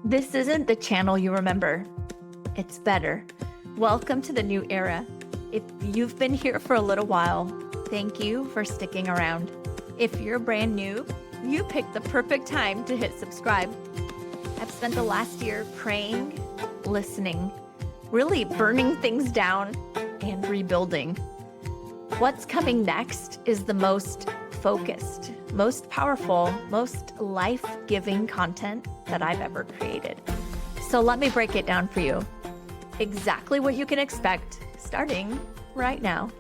This isn't the channel you remember. It's better. Welcome to the new era. If you've been here for a little while, thank you for sticking around. If you're brand new, you picked the perfect time to hit subscribe. I've spent the last year praying, listening, really burning things down and rebuilding. What's coming next is the most focused, most powerful, most life-giving content that I've ever created. So let me break it down for you. Exactly what you can expect starting right now.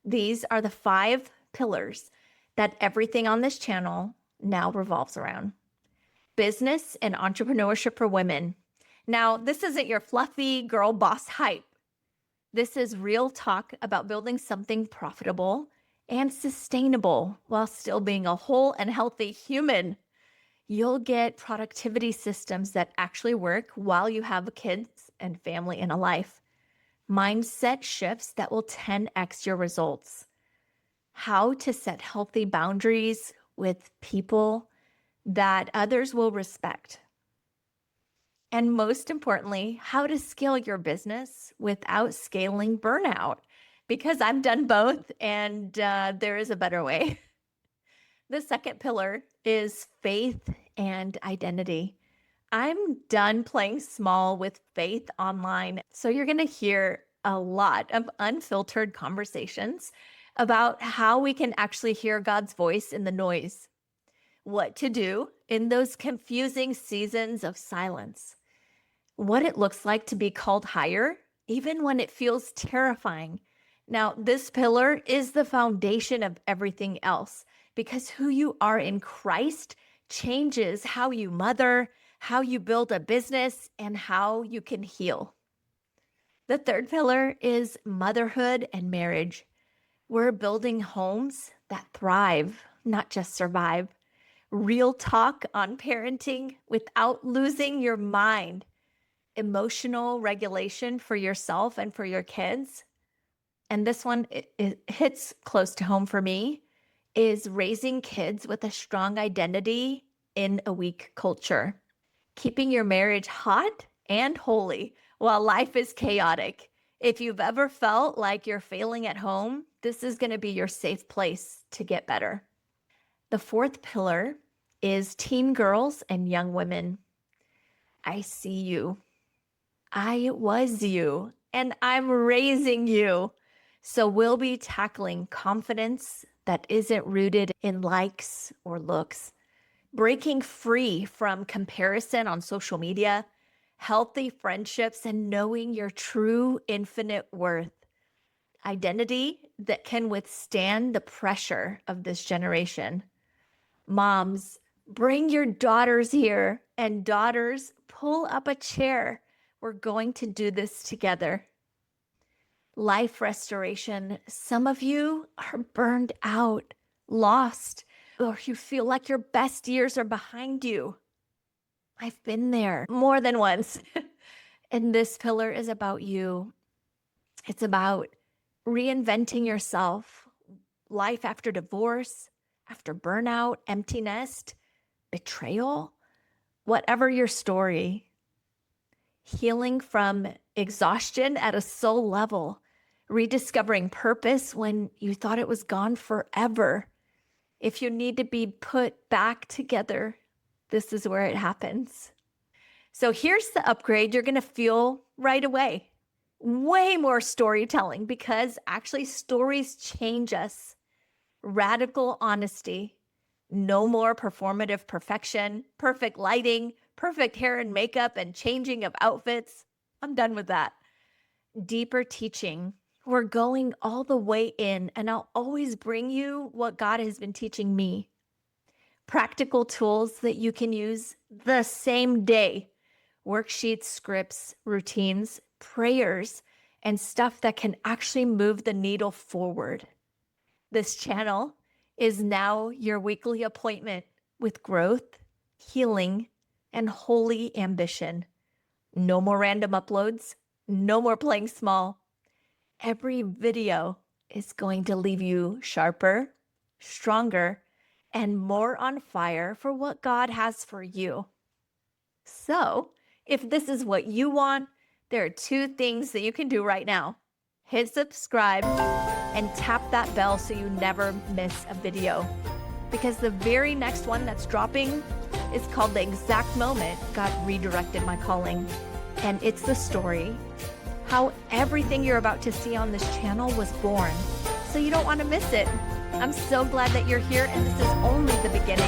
These are the 5 pillars that everything on this channel now revolves around. Business and entrepreneurship for women. Now, this isn't your fluffy girl boss hype. This is real talk about building something profitable and sustainable while still being a whole and healthy human. You'll get productivity systems that actually work while you have kids and family and a life. Mindset shifts that will 10x your results. How to set healthy boundaries with people that others will respect. And most importantly, how to scale your business without scaling burnout. Because I've done both and there is a better way. The second pillar is faith and identity. I'm done playing small with faith online. So you're going to hear a lot of unfiltered conversations about how we can actually hear God's voice in the noise, what to do in those confusing seasons of silence, what it looks like to be called higher, even when it feels terrifying. Now, this pillar is the foundation of everything else because who you are in Christ changes how you mother, how you build a business, and how you can heal. The third pillar is motherhood and marriage. We're building homes that thrive, not just survive. Real talk on parenting without losing your mind. Emotional regulation for yourself and for your kids. And this one, it hits close to home for me, is raising kids with a strong identity in a weak culture. Keeping your marriage hot and holy while life is chaotic. If you've ever felt like you're failing at home, this is going to be your safe place to get better. The fourth pillar is teen girls and young women. I see you. I was you, and I'm raising you. So we'll be tackling confidence that isn't rooted in likes or looks, breaking free from comparison on social media, healthy friendships, and knowing your true infinite worth. Identity that can withstand the pressure of this generation. Moms, bring your daughters here, and daughters, pull up a chair. We're going to do this together. Life restoration. Some of you are burned out, lost, or you feel like your best years are behind you. I've been there more than once. And this pillar is about you. It's about reinventing yourself. Life after divorce, after burnout, empty nest, betrayal, whatever your story. Healing from exhaustion at a soul level, rediscovering purpose when you thought it was gone forever. If you need to be put back together, this is where it happens. So here's the upgrade you're going to feel right away. Way more storytelling because actually stories change us. Radical honesty. No more performative perfection, perfect lighting, perfect hair and makeup, and changing of outfits. I'm done with that. Deeper teaching. We're going all the way in, and I'll always bring you what God has been teaching me. Practical tools that you can use the same day. Worksheets, scripts, routines, prayers, and stuff that can actually move the needle forward. This channel is now your weekly appointment with growth, healing, and holy ambition. No more random uploads, no more playing small. Every video is going to leave you sharper, stronger, and more on fire for what God has for you. So, if this is what you want, there are two things that you can do right now. Hit subscribe and tap that bell so you never miss a video. Because the very next one that's dropping is called The Exact Moment God Redirected My Calling. And it's the story how everything you're about to see on this channel was born. So you don't want to miss it. I'm so glad that you're here, and this is only the beginning.